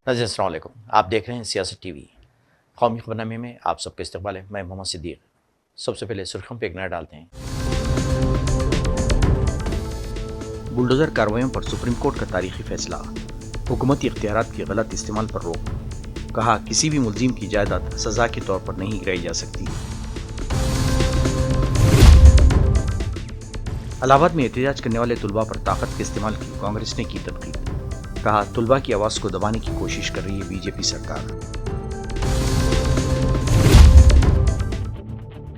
नाज़रीन अस्सलाम वालेकुम। आप देख रहे हैं सियासत टीवी। कौमी खबरनामे में आप सबका इस्तकबाल है। मैं मोहम्मद सिद्दीक। सबसे पहले सुर्खियों पर एक नज़र डालते हैं। बुलडोज़र कार्रवाइयों पर सुप्रीम कोर्ट का तारीखी फैसला। हुकूमती इख्तियारात के गलत इस्तेमाल पर रोक। कहा किसी भी मुलजिम की जायदाद सजा के तौर पर नहीं गिराई जा सकती। इलाहाबाद में एहतजाज करने वाले तुलबा पर ताकत के इस्तेमाल की कांग्रेस ने की तनकीद। कहा तुलबा की आवाज़ को दबाने की कोशिश कर रही है बीजेपी सरकार।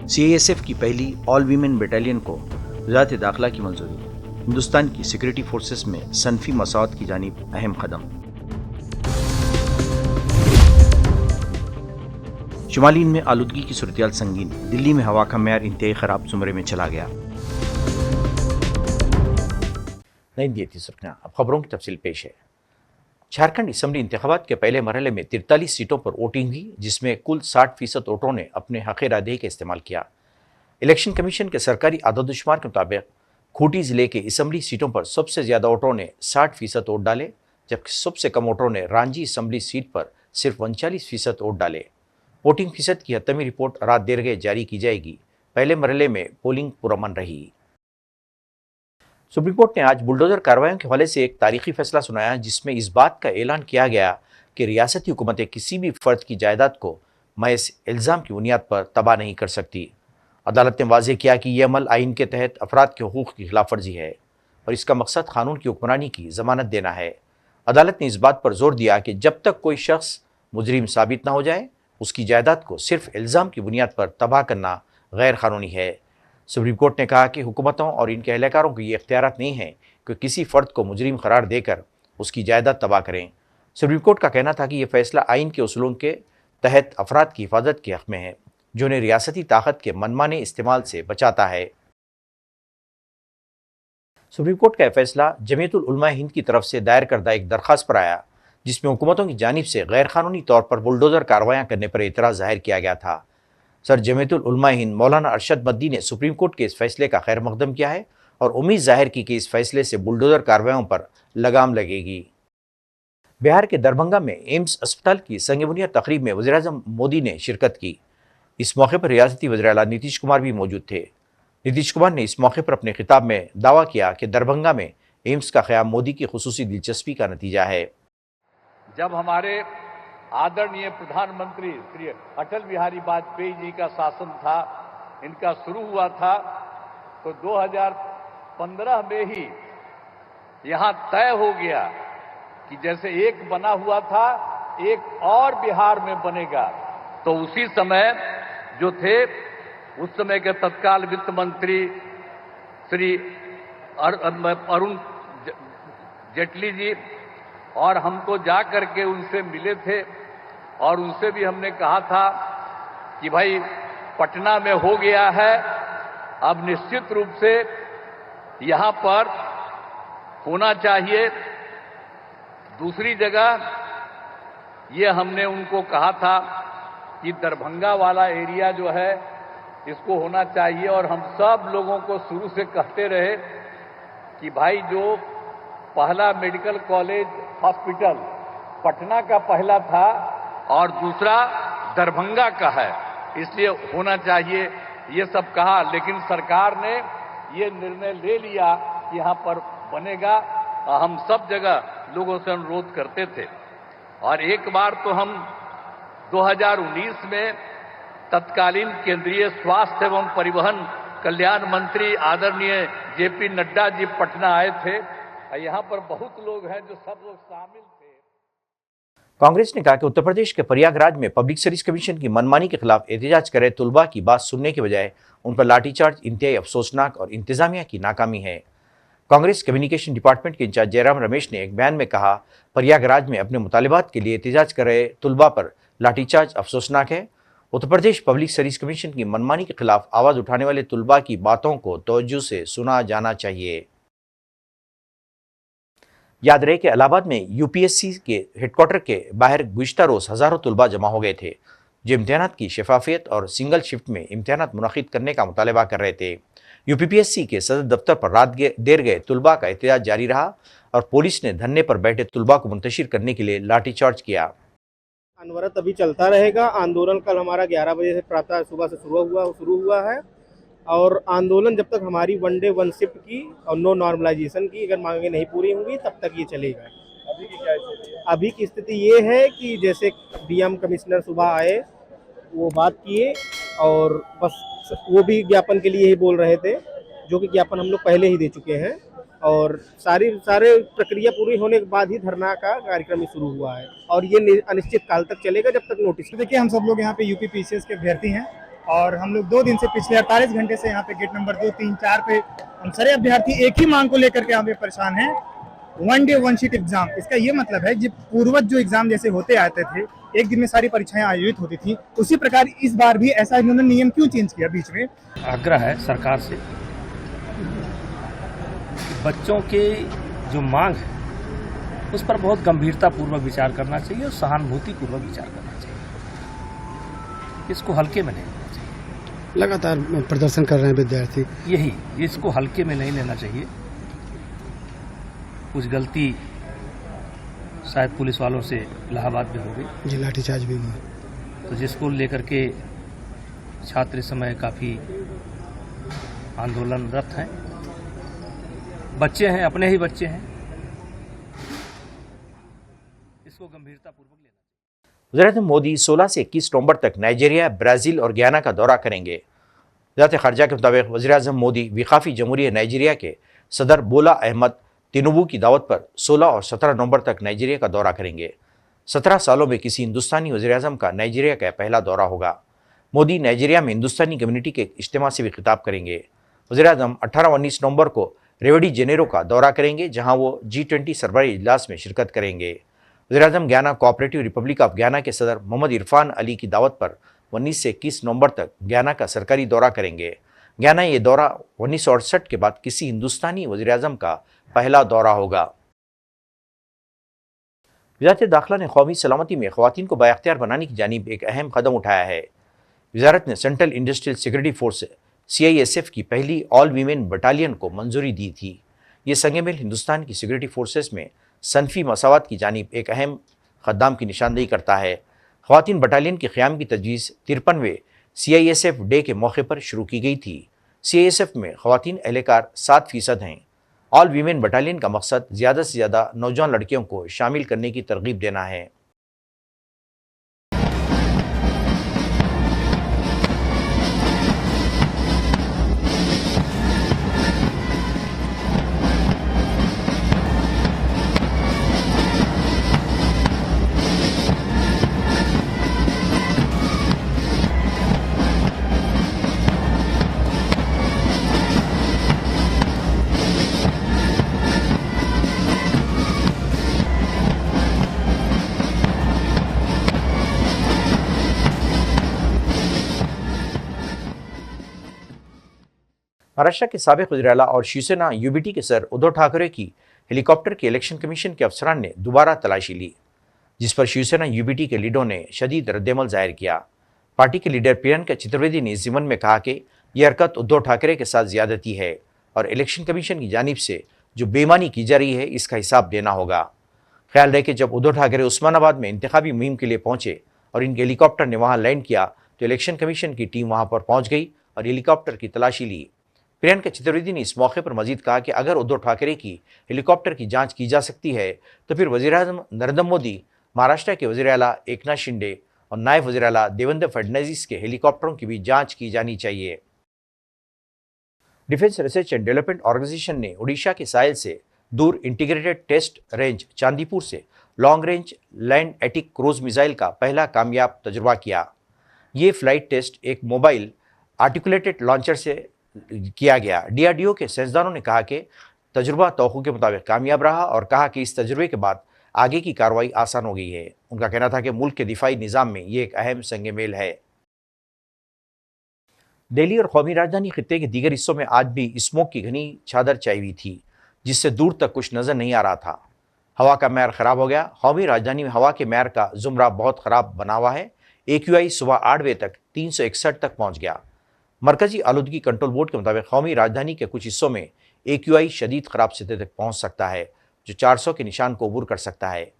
सीआईएसएफ की पहली ऑल वीमेन बटालियन को वज़ारत दाखिला की मंजूरी। हिंदुस्तान की सिक्योरिटी फोर्सेस में सनफी मसावत की जानिब अहम कदम। शुमाली हिंद में आलूदगी की सूरत संगीन। दिल्ली में हवा का मेयार इंतहाई खराब जुमरे में चला गया। नहीं दी थी सुर्खियां, अब खबरों की तफसील पेश है। झारखंड असम्बली इंतखाबात के पहले मरहले में 43 सीटों पर वोटिंग हुई, जिसमें कुल 60% वोटरों ने अपने हक़ रायदही का इस्तेमाल किया। इलेक्शन कमीशन के सरकारी आदादोशुमार के मुताबिक खूंटी जिले के असम्बली सीटों पर सबसे ज़्यादा वोटरों ने 60% वोट डाले, जबकि सबसे कम वोटरों ने रांची असम्बली सीट पर सिर्फ 39% वोट डाले। वोटिंग फीसद की हतमी रिपोर्ट रात देर गए जारी की जाएगी। पहले मरहले में पोलिंग पुरअमन रही। सुप्रीम कोर्ट ने आज बुलडोजर कार्रवाइयों के हवाले से एक तारीखी फैसला सुनाया, जिसमें इस बात का ऐलान किया गया कि रियासती हुकूमतें किसी भी फर्द की जायदाद को महज इल्ज़ाम की बुनियाद पर तबाह नहीं कर सकती। अदालत ने वाज़ेह किया कि यह अमल आइन के तहत अफराद के हुकूक़ की खिलाफ वर्जी है और इसका मकसद कानून की हुक्मरानी की ज़मानत देना है। अदालत ने इस बात पर जोर दिया कि जब तक कोई शख्स मुजरिम साबित ना हो जाए, उसकी जायदाद को सिर्फ इल्ज़ाम की बुनियाद पर तबाह करना गैर कानूनी है। सुप्रीम कोर्ट ने कहा कि हुकूमतों और इनके एहलकारों को ये इख्तियारात नहीं है कि किसी फ़र्द को मुजरिम करार देकर उसकी जायदाद तबाह करें। सुप्रीम कोर्ट का कहना था कि यह फैसला आइन के उसूलों के तहत अफराद की हिफाजत के हक़ में है, जो उन्हें रियासती ताकत के मनमाने इस्तेमाल से बचाता है। सुप्रीम कोर्ट का यह फैसला जमीयतुल उलमा हिंद की तरफ से दायर करदा एक दरख्वास्त पर आया, जिसमें हुकूमतों की जानिब से गैर कानूनी तौर पर बुलडोज़र कार्रवाइयाँ करने पर एतराज़ जाहिर किया गया था। सर जमीयतुल उलमा हिंद मौलाना अरशद मद्दी ने सुप्रीम कोर्ट के इस फैसले का खैर मकदम किया है और उम्मीद जाहिर की कि इस फैसले से बुलडोज़र कार्रवाइयों पर लगाम लगेगी। बिहार के दरभंगा में एम्स अस्पताल की संग बुनियाद तकरीब में वज़ीर-ए-आज़म मोदी ने शिरकत की। इस मौके पर रियासती वज़ीर आला नीतीश कुमार भी मौजूद थे। नीतीश कुमार ने इस मौके पर अपने खिताब में दावा किया कि दरभंगा में एम्स का क़याम मोदी की खुसूसी दिलचस्पी का नतीजा है। जब हमारे आदरणीय प्रधानमंत्री श्री अटल बिहारी वाजपेयी जी का शासन था, इनका शुरू हुआ था, तो 2015 में ही यहां तय हो गया कि जैसे एक बना हुआ था, एक और बिहार में बनेगा। तो उसी समय जो थे, उस समय के तत्काल वित्त मंत्री श्री अरुण जेटली जी और हमको जा करके उनसे मिले थे और उनसे भी हमने कहा था कि भाई पटना में हो गया है, अब निश्चित रूप से यहां पर होना चाहिए। दूसरी जगह ये हमने उनको कहा था कि दरभंगा वाला एरिया जो है इसको होना चाहिए, और हम सब लोगों को शुरू से कहते रहे कि भाई जो पहला मेडिकल कॉलेज हॉस्पिटल पटना का पहला था और दूसरा दरभंगा का है, इसलिए होना चाहिए, ये सब कहा। लेकिन सरकार ने ये निर्णय ले लिया कि यहाँ पर बनेगा। हम सब जगह लोगों से अनुरोध करते थे, और एक बार तो हम 2019 में तत्कालीन केंद्रीय स्वास्थ्य एवं परिवहन कल्याण मंत्री आदरणीय जेपी नड्डा जी पटना आए थे। यहाँ पर बहुत लोग हैं जो सब लोग शामिल थे। कांग्रेस ने कहा कि उत्तर प्रदेश के प्रयागराज में पब्लिक सर्विस कमीशन की मनमानी के खिलाफ एहतजाज करे तुलबा की बात सुनने के बजाय उन पर लाठीचार्ज इंतहाई अफसोसनाक और इंतजामिया की नाकामी है। कांग्रेस कम्युनिकेशन डिपार्टमेंट के इंचार्ज जयराम रमेश ने एक बयान में कहा, प्रयागराज में अपने मुतालिबात के लिए एहतजाज कर रहे तुलबा पर लाठीचार्ज अफसोसनाक है। Uttar Pradesh public service commission की मनमानी के खिलाफ आवाज़ उठाने वाले तुलबा की बातों को तवज्जो से सुना जाना चाहिए। याद रहे कि इलाहाबाद में यूपीएससी के हेडक्वार्टर के बाहर गुज़िश्ता रोज़ हज़ारों तुलबा जमा हो गए थे, जो इम्तिहानात की शफाफियत और सिंगल शिफ्ट में इम्तिहानात मुनक़िद करने का मुतालबा कर रहे थे। यूपीपीएससी के सदर दफ्तर पर रात देर गए तुलबा का एहतजाज जारी रहा। और पुलिस ने धरने पर बैठे तुलबा को मुंतशिर करने के लिए लाठीचार्ज किया। अनवरत अभी चलता रहेगा। आंदोलन कल हमारा 11 बजे से प्रातः सुबह से शुरू हुआ है और आंदोलन जब तक हमारी वन डे वन शिफ्ट की और नो नॉर्मलाइजेशन की अगर मांगे नहीं पूरी होंगी तब तक ये चलेगा। अभी की क्या स्थिति है? अभी की स्थिति ये है कि जैसे डीएम कमिश्नर सुबह आए, वो बात किए और बस वो भी ज्ञापन के लिए ही बोल रहे थे, जो कि ज्ञापन हम लोग पहले ही दे चुके हैं और सारे प्रक्रिया पूरी होने के बाद ही धरना का कार्यक्रम शुरू हुआ है और ये अनिश्चित काल तक चलेगा जब तक नोटिस। देखिए, हम सब लोग यहाँ पे यूपीपीसीएस के अभ्यर्थी हैं और हम लोग 2 दिन से पिछले 48 घंटे से यहाँ पे गेट नंबर 2, 3, 4 पे हम सारे अभ्यर्थी एक ही मांग को लेकर के यहाँ पे परेशान हैं, one day one sheet exam. इसका ये मतलब है जब पूर्वज जो एग्जाम जैसे होते आते थे, एक दिन में सारी परीक्षाएं आयोजित होती थी, उसी प्रकार इस बार भी ऐसा इन्होंने नियम क्यों चेंज किया बीच में। आग्रह है सरकार से, बच्चों के जो मांग है उस पर बहुत गंभीरता पूर्वक विचार करना चाहिए और सहानुभूति पूर्वक विचार करना चाहिए। इसको हल्के में नहीं लेना चाहिए। लगातार प्रदर्शन कर रहे हैं विद्यार्थी, यही इसको हल्के में नहीं लेना चाहिए। कुछ गलती शायद पुलिस वालों से इलाहाबाद में हो गई, जी लाठीचार्ज भी हुआ, तो जिसको लेकर के छात्र इस समय काफी आंदोलनरत हैं। बच्चे हैं, अपने ही बच्चे हैं, इसको गंभीरतापूर्वक लेना। वज़ीर-ए-आज़म मोदी 16 से 21 नवंबर तक नाइजीरिया, ब्राज़ील और गयाना का दौरा करेंगे। वज़ारत ख़ारजा के मुताबिक वज़ीर-ए-आज़म मोदी विकाफ़ी जमहूरिया नाइजीरिया के सदर बोला अहमद तिनुबू की दावत पर 16 और 17 नवंबर तक नाइजीरिया का दौरा करेंगे। 17 सालों में किसी हिंदुस्तानी वज़ीर-ए-आज़म का नाइजीरिया का पहला दौरा होगा। मोदी नाइजीरिया में हिंदुस्तानी कम्युनिटी के इज्तिमा से भी खिताब करेंगे। वज़ीर-ए-आज़म 18 और 19 नवंबर को रियो डी जेनेरो का दौरा करेंगे, जहां वो G20 सरबराही इजलास में शिरकत करेंगे। वज़ीर-ए-आज़म Guyana cooperative republic of Guyana के सदर मोहम्मद इरफान अली की दावत पर 19 से 21 नवंबर तक गयाना का सरकारी दौरा करेंगे। गयाना ये दौरा 1968 के बाद किसी हिंदुस्तानी वज़ीर-ए-आज़म का पहला दौरा होगा। वज़ारत दाखिला ने कौमी सलामती में ख़वातीन को बाइख्तियार बनाने की जानिब एक अहम कदम उठाया है। वज़ारत ने central industrial security force CISF की पहली ऑल वीमेन बटालियन को मंजूरी दी थी। ये संग-ए-मेल हिंदुस्तान की सिक्योरिटी फोर्सेस में सनफी मसावत की जानिब एक अहम कदम की निशानदेही करता है। ख़वातीन बटालियन के क़याम की तजवीज़ 53वें CISF डे के मौके पर शुरू की गई थी। CISF में ख़वातीन एहलकार 7% हैं। ऑल वीमेन बटालियन का मकसद ज़्यादा से ज़्यादा नौजवान लड़कियों को शामिल करने की तरगीब देना है। महाराष्ट्र के साबिक़ वज़ीर-ए-आला और शिवसेना UBT के सर उद्धव ठाकरे की हेलीकॉप्टर के इलेक्शन कमीशन के अफसरान ने दोबारा तलाशी ली, जिस पर शिवसेना UBT के लीडरों ने शदीद रद्दमल जाहिर किया। पार्टी के लीडर प्रियंका चतुर्वेदी ने इस ज़िमन में कहा कि यह हरकत उद्धव ठाकरे के साथ ज़्यादती है और इलेक्शन कमीशन की जानिब से जो बेईमानी की जा रही है इसका हिसाब देना होगा। ख्याल रहे कि जब उद्धव ठाकरे उस्मानाबाद में इंतखाबी मुहिम के लिए पहुंचे और इनके हेलीकॉप्टर ने वहां लैंड किया तो इलेक्शन कमीशन की टीम वहां पर पहुंच गई और हेलीकॉप्टर की तलाशी ली। प्रियंका चतुर्वेदी ने इस मौके पर मजीद कहा कि अगर उद्धव ठाकरे की हेलीकॉप्टर की जांच की जा सकती है तो फिर वज़ीर-ए-आज़म नरेंद्र मोदी, महाराष्ट्र के वज़ीर-ए-आला एकनाथ शिंदे और नायब वज़ीर-ए-आला देवेंद्र फडणवीस के हेलीकॉप्टरों की भी जांच की जानी चाहिए। Defence research and development organisation ने उड़ीसा के साहिल से दूर इंटीग्रेटेड टेस्ट रेंज चांदीपुर से long range land attic cruise missile का पहला कामयाब तजुर्बा किया। ये फ्लाइट टेस्ट एक मोबाइल आर्टिकुलेटेड लॉन्चर से किया गया। DRDO के साइंसदानों ने कहा कि तजुर्बा तौक़ुओं के मुताबिक कामयाब रहा और कहा कि इस तजुर्बे के बाद आगे की कार्रवाई आसान हो गई है। उनका कहना था कि मुल्क के दिफाई निज़ाम में ये एक अहम संग-ए-मेल है। दिल्ली और कौमी राजधानी खित्ते के दीगर हिस्सों में आज भी स्मोक की घनी चादर छाई हुई थी, जिससे दूर तक कुछ नज़र नहीं आ रहा था। हवा का मैर ख़राब हो गया। कौमी राजधानी में हवा के मैर का ज़ुमरा बहुत ख़राब बना हुआ है। AQI सुबह 8 बजे तक 361 तक पहुँच गया। मरकजी आलूदगी कंट्रोल बोर्ड के मुताबिक कौमी राजधानी के कुछ हिस्सों में AQI शदीद ख़राब सतह तक पहुँच सकता है। जो 400 के निशान को अबूर कर सकता है।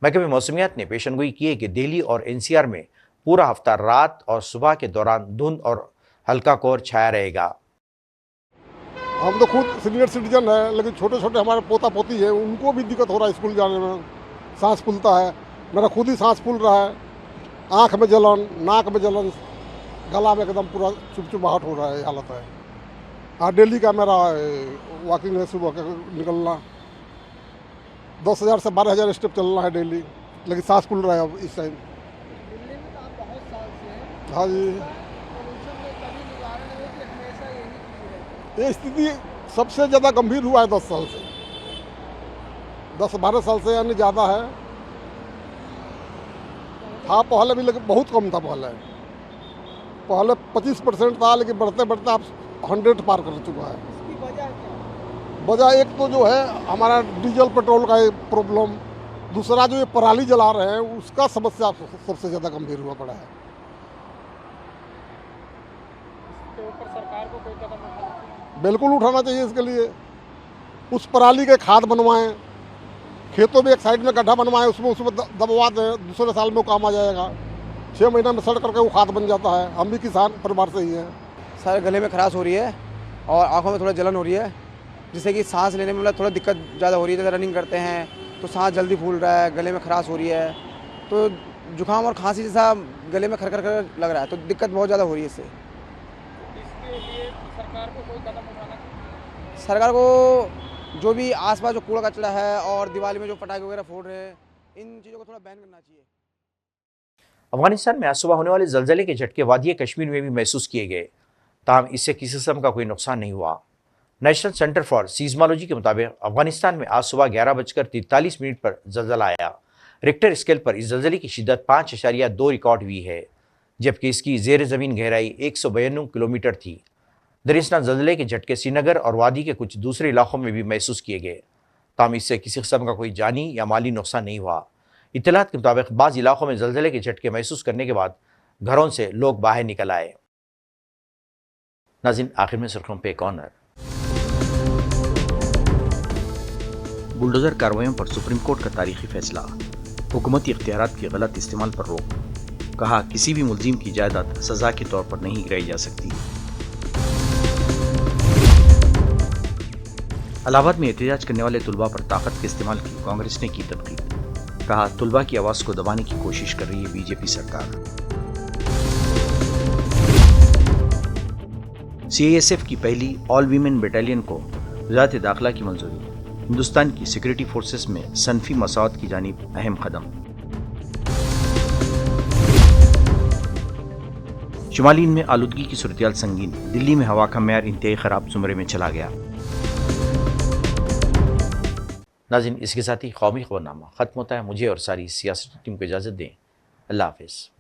महकमे मौसमियात ने पेशनगोई की है कि दिल्ली और एनसीआर में पूरा हफ्ता रात और सुबह के दौरान धुंध और हल्का कोहर छाया रहेगा। हम तो खुद सीनियर सिटीजन है, लेकिन छोटे छोटे हमारे पोता पोती है, उनको भी दिक्कत हो रहा है स्कूल जाने में, सांस फूलता है। मेरा खुद ही सांस फूल रहा है, आँख में जलन, नाक में जलन, गला में एकदम पूरा चुपचुपाहट हो रहा है, हालत है। हाँ, डेली का मेरा वॉकिंग है, सुबह का निकलना 10,000 से 12,000 स्टेप चलना है डेली, लेकिन सांस फूल रहा है अब इस टाइम। हाँ जी, ये स्थिति सबसे ज़्यादा गंभीर हुआ है 10 साल से, 10-12 साल से यानी ज़्यादा है। था पहले भी, लेकिन बहुत कम था। पहले 25% था, लेकिन बढ़ते बढ़ते आप 100 पार कर चुका है। वजह एक तो जो है हमारा डीजल पेट्रोल का प्रॉब्लम, दूसरा जो ये पराली जला रहे हैं उसका समस्या सबसे ज़्यादा गंभीर हुआ पड़ा है। इसके ऊपर सरकार को कोई कदम बिल्कुल उठाना चाहिए। इसके लिए उस पराली के खाद बनवाएं, खेतों में एक साइड में गड्ढा बनवाएं, उसमें दबवा दें, दूसरे साल में वो काम आ जाएगा। 6 महीना में सड़ करके वो खाद बन जाता है। हम भी किसान परिवार से ही हैं। सर गले में खराश हो रही है और आंखों में थोड़ा जलन हो रही है, जिससे कि सांस लेने में मतलब थोड़ा दिक्कत ज़्यादा हो रही है। जैसे रनिंग करते हैं तो सांस जल्दी फूल रहा है, गले में खराश हो रही है, तो जुकाम और खांसी जैसा गले में खरखर कर लग रहा है, तो दिक्कत बहुत ज़्यादा हो रही है इससे। इसके लिए सरकार को कोई कदम उठाना चाहिए। सरकार को जो भी आसपास जो कूड़ा कचरा है और दिवाली में जो पटाखे वगैरह फोड़ रहे हैं, इन चीज़ों को थोड़ा बैन करना चाहिए। अफगानिस्तान में आज सुबह होने वाले जलजले के झटके वादी कश्मीर में भी महसूस किए गए, ताहम इससे किसी किस्म का कोई नुकसान नहीं हुआ। नेशनल सेंटर फॉर सीज्मोलॉजी के मुताबिक अफगानिस्तान में आज सुबह 11:43 पर जलजला आया। रिक्टर स्केल पर इस जलजले की शिद्दत 5.2 रिकॉर्ड हुई है, जबकि इसकी जेर ज़मीन गहराई 192 किलोमीटर थी। दरिस्ना जलजले के झटके श्रीनगर और वादी के कुछ दूसरे इलाकों में भी महसूस किए गए, ताहम इससे किसी किस्म का कोई जानी या माली नुकसान नहीं हुआ। इत्तलात के मुताबिक बाज़ इलाकों में जलजले के झटके महसूस करने के बाद घरों से लोग बाहर निकल आए। नाज़रीन, आखिर में सुर्खियों पे एक ऑनर। बुलडोज़र कार्रवाइयों पर सुप्रीम कोर्ट का तारीखी फैसला, हुकूमती इख्तियारात के गलत इस्तेमाल पर रोक। कहा, किसी भी मुलजिम की जायदाद सजा के तौर पर नहीं गिराई जा सकती। इलाहाबाद में एहतजाज करने वाले तुलबा पर ताकत के इस्तेमाल की कांग्रेस ने की तनकीद। कहा, तुलबा की आवाज़ को दबाने की कोशिश कर रही है बीजेपी सरकार। सीआईएसएफ की पहली ऑल वीमेन बटालियन को वज़ारत दाखिला की मंजूरी। हिंदुस्तान की सिक्योरिटी फोर्सेस में सनफी मसावत की जानिब अहम कदम। शुमाली हिंद में आलूदगी की सूरत संगीन, दिल्ली में हवा का मेयार इंतहाई ख़राब ज़ुमरे में चला गया। नाज़रीन, इसके साथ ही कौमी खबरनामा ख़त्म होता है। मुझे और सारी सियासत टीम को इजाज़त दें। अल्लाह हाफ़िज़।